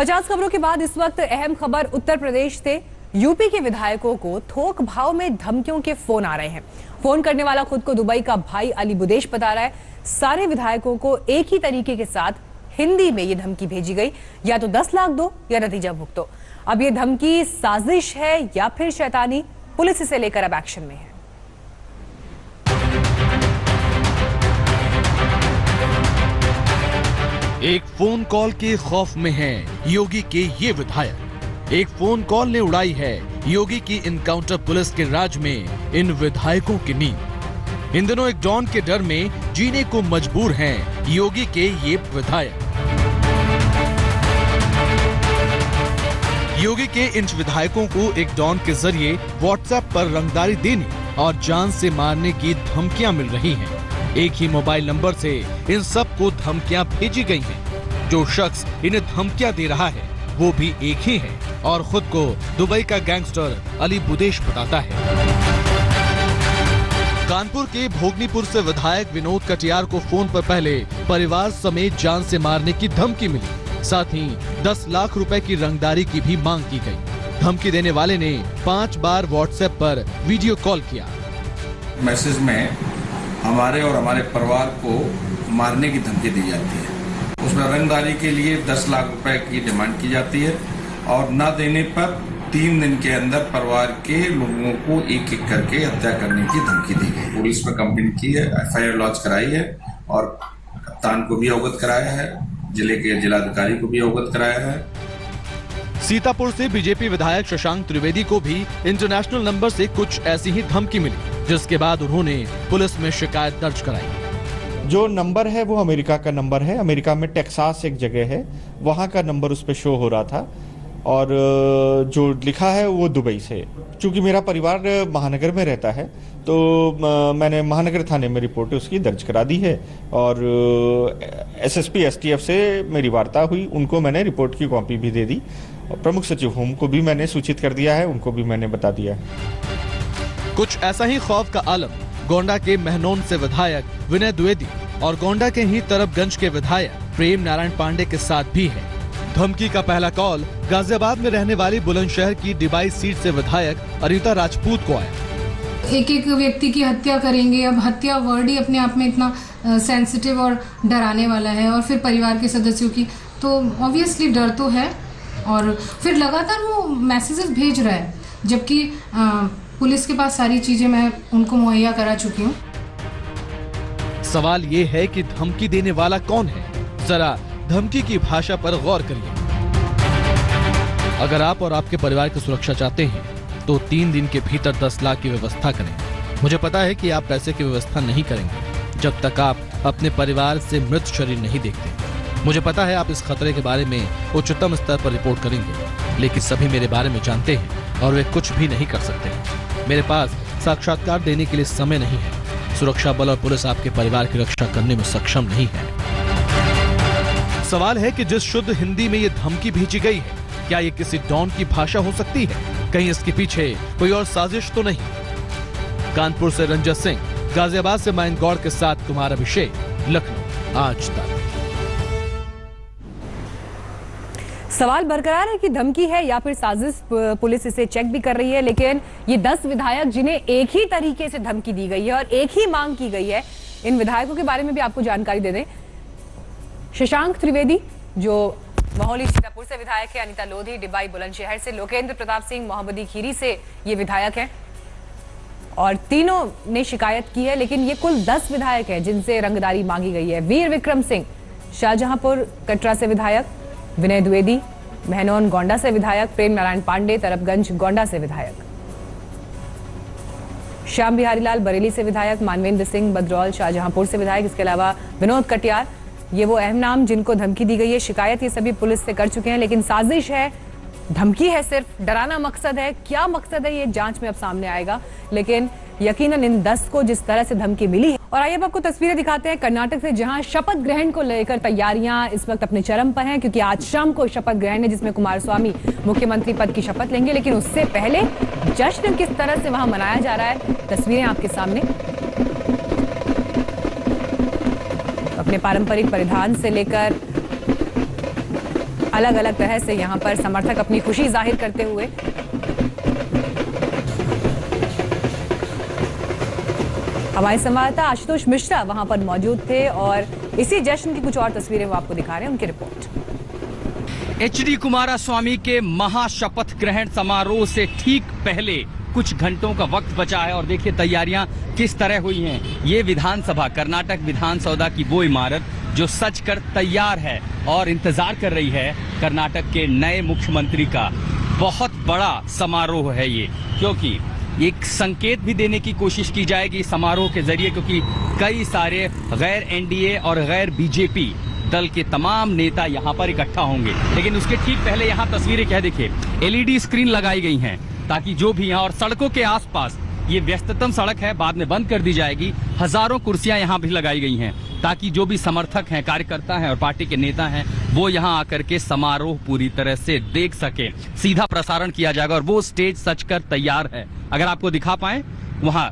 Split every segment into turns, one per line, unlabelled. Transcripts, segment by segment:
50 खबरों के बाद इस वक्त अहम खबर उत्तर प्रदेश से। यूपी के विधायकों को थोक भाव में धमकियों के फोन आ रहे हैं। फोन करने वाला खुद को दुबई का भाई अली बुदेश बता रहा है। सारे विधायकों को एक ही तरीके के साथ हिंदी में ये धमकी भेजी गई, या तो 10 लाख दो या नतीजा भुगतो। अब ये धमकी साजिश है या फिर शैतानी, पुलिस इसे लेकर अब एक्शन में है।
एक फोन कॉल के खौफ में हैं योगी के ये विधायक। एक फोन कॉल ने उड़ाई है योगी की इनकाउंटर पुलिस के राज में इन विधायकों की नींद। इन दिनों एक डॉन के डर में जीने को मजबूर हैं योगी के ये विधायक। योगी के इन विधायकों को एक डॉन के जरिए व्हाट्सएप पर रंगदारी देने और जान से मारने की धमकियां मिल रही हैं। एक ही मोबाइल नंबर से इन सब को धमकियां भेजी गई हैं। जो शख्स इन्हें धमकियां दे रहा है वो भी एक ही है और खुद को दुबई का गैंगस्टर अली बुदेश बताता है। कानपुर के भोगनीपुर से विधायक विनोद कटियार को फोन पर पहले परिवार समेत जान से मारने की धमकी मिली, साथ ही 10 लाख रुपए की रंगदारी की भी मांग की गई। धमकी देने वाले ने 5 बार व्हाट्सएप पर वीडियो कॉल किया।
मैसेज में हमारे और हमारे परिवार को मारने की धमकी दी जाती है। उसमें रंगदारी के लिए 10 लाख रुपए की डिमांड की जाती है और न देने पर 3 दिन के अंदर परिवार के लोगों को एक एक करके हत्या करने की धमकी दी गई। पुलिस में कंप्लेंट की है, FIR लॉन्च कराई है और कप्तान को भी अवगत कराया है, जिले के जिलाधिकारी को भी अवगत कराया है।
सीतापुर से बीजेपी विधायक शशांक त्रिवेदी को भी इंटरनेशनल नंबर से कुछ ऐसी ही धमकी मिली, जिसके बाद उन्होंने पुलिस में शिकायत दर्ज कराई।
जो नंबर है वो अमेरिका का नंबर है। अमेरिका में टेक्सास एक जगह है, वहाँ का नंबर उस पर शो हो रहा था और जो लिखा है वो दुबई से। चूंकि मेरा परिवार महानगर में रहता है तो मैंने महानगर थाने में रिपोर्ट उसकी दर्ज करा दी है और SSP STF से मेरी वार्ता हुई, उनको मैंने रिपोर्ट की कॉपी भी दे दी। प्रमुख सचिव होम को भी मैंने सूचित कर दिया है, उनको भी मैंने बता दिया है।
कुछ ऐसा ही खौफ का आलम गोंडा के महनौन से विधायक विनय द्विवेदी और गोंडा के ही तरफगंज के विधायक प्रेम नारायण पांडे के साथ भी है। धमकी का पहला कॉल गाजियाबाद में रहने वाली बुलंदशहर की डिबाई सीट से विधायक अनीता राजपूत को आया।
एक एक व्यक्ति की हत्या करेंगे। अब हत्या वर्ड ही अपने आप में इतना सेंसिटिव और डराने वाला है, और फिर परिवार के सदस्यों की तो ऑब्वियसली डर तो है। और फिर लगातार वो मैसेजेस भेज रहा है, जबकि पुलिस के पास सारी चीजें मैं उनको मुहैया करा चुकी हूँ।
सवाल ये है कि धमकी देने वाला कौन है? जरा धमकी की भाषा पर गौर करिए। अगर आप और आपके परिवार की सुरक्षा चाहते हैं तो 3 दिन के भीतर 10 लाख की व्यवस्था करें। मुझे पता है कि आप पैसे की व्यवस्था नहीं करेंगे जब तक आप अपने परिवार से मृत शरीर नहीं देखते। मुझे पता है आप इस खतरे के बारे में उच्चतम स्तर पर रिपोर्ट करेंगे, लेकिन सभी मेरे बारे में जानते हैं और वे कुछ भी नहीं कर सकते। मेरे पास साक्षात्कार देने के लिए समय नहीं है। सुरक्षा बल और पुलिस आपके परिवार की रक्षा करने में सक्षम नहीं है। सवाल है कि जिस शुद्ध हिंदी में ये धमकी भेजी गई है, क्या ये किसी डॉन की भाषा हो सकती है? कहीं इसके पीछे कोई और साजिश तो नहीं? कानपुर से रंजन सिंह, गाजियाबाद से माइन गौड़ के साथ कुमार अभिषेक, लखनऊ, आज तक।
सवाल बरकरार है कि धमकी है या फिर साजिश। पुलिस इसे चेक भी कर रही है, लेकिन ये 10 विधायक जिन्हें एक ही तरीके से धमकी दी गई है और एक ही मांग की गई है, इन विधायकों के बारे में भी आपको जानकारी दे दें। शशांक त्रिवेदी जो महोली सीतापुर से विधायक है, अनीता लोधी डिबाई बुलंदशहर से, लोकेंद्र प्रताप सिंह मोहम्मदी खीरी से ये विधायक हैं और तीनों ने शिकायत की है। लेकिन ये कुल 10 विधायक हैं जिनसे रंगदारी मांगी गई है। वीर विक्रम सिंह शाहजहांपुर कटरा से विधायक, विनय द्विवेदी महनौन गोंडा से विधायक, प्रेम नारायण पांडे तरफगंज गोंडा से विधायक, श्याम बिहारी लाल बरेली से विधायक, मानवेंद्र सिंह बदरौल शाहजहांपुर से विधायक, इसके अलावा विनोद कटियार। ये वो अहम नाम जिनको धमकी दी गई है। शिकायत ये सभी पुलिस से कर चुके हैं, लेकिन साजिश है, धमकी है, सिर्फ डराना मकसद है। क्या मकसद है ये जांच में अब सामने आएगा, लेकिन यकीनन इन 10 को जिस तरह से धमकी मिली है। और आइए अब आपको तस्वीरें दिखाते हैं कर्नाटक से, जहां शपथ ग्रहण को लेकर तैयारियां इस वक्त अपने चरम पर हैं, क्योंकि आज शाम को शपथ ग्रहण है जिसमें कुमारस्वामी मुख्यमंत्री पद की शपथ लेंगे। लेकिन उससे पहले जश्न किस तरह से वहां मनाया जा रहा है, तस्वीरें आपके सामने। अपने पारंपरिक परिधान से लेकर अलग अलग तरह से यहाँ पर समर्थक अपनी खुशी जाहिर करते हुए। हमारे संवाददाता आशुतोष मिश्रा वहां पर मौजूद थे और इसी जश्न की कुछ और तस्वीरें वो आपको दिखा रहे हैं। उनकी रिपोर्ट।
एचडी कुमारस्वामी के महाशपथ ग्रहण समारोह से ठीक पहले कुछ घंटों का वक्त बचा है और देखिए तैयारियां किस तरह हुई हैं। ये विधानसभा, कर्नाटक विधानसभा की वो इमारत जो सजकर तैयार है और इंतजार कर रही है कर्नाटक के नए मुख्यमंत्री का। बहुत बड़ा समारोह है ये, क्योंकि एक संकेत भी देने की कोशिश की जाएगी समारोह के जरिए, क्योंकि कई सारे गैर एनडीए और गैर बीजेपी दल के तमाम नेता यहाँ पर इकट्ठा होंगे। लेकिन उसके ठीक पहले यहाँ तस्वीरें क्या देखिए, एलईडी स्क्रीन लगाई गई हैं ताकि जो भी यहाँ और सड़कों के आसपास, ये व्यस्ततम सड़क है, बाद में बंद कर दी जाएगी। हजारों कुर्सियां यहाँ भी लगाई गई हैं ताकि जो भी समर्थक हैं, कार्यकर्ता हैं और पार्टी के नेता हैं वो यहाँ आकर के समारोह पूरी तरह से देख सके। सीधा प्रसारण किया जाएगा और वो स्टेज सजकर तैयार है। अगर आपको दिखा पाए, वहाँ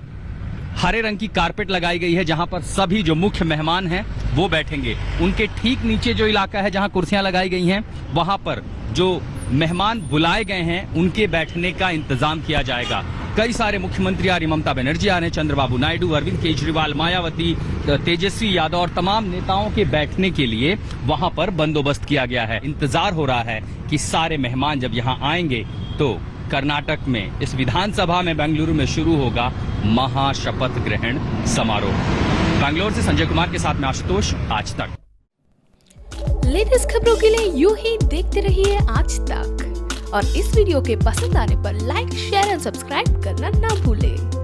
हरे रंग की कारपेट लगाई गई है जहां पर सभी जो मुख्य मेहमान हैं वो बैठेंगे। उनके ठीक नीचे जो इलाका है जहां कुर्सियां लगाई गई हैं, वहां पर जो मेहमान बुलाए गए हैं उनके बैठने का इंतजाम किया जाएगा। कई सारे मुख्यमंत्री आ रही, ममता बनर्जी आ रहे, चंद्रबाबू नायडू, अरविंद केजरीवाल, मायावती, तेजस्वी यादव और तमाम नेताओं के बैठने के लिए वहां पर बंदोबस्त किया गया है। इंतजार हो रहा है कि सारे मेहमान जब यहाँ आएंगे तो कर्नाटक में इस विधानसभा में बेंगलुरु में शुरू होगा महाशपथ ग्रहण समारोह। बेंगलुरु से संजय कुमार के साथ में आशुतोष, आज तक।
लेटेस्ट खबरों के लिए यूं ही देखते रहिए आज तक और इस वीडियो के पसंद आने पर लाइक, शेयर और सब्सक्राइब करना ना भूलें।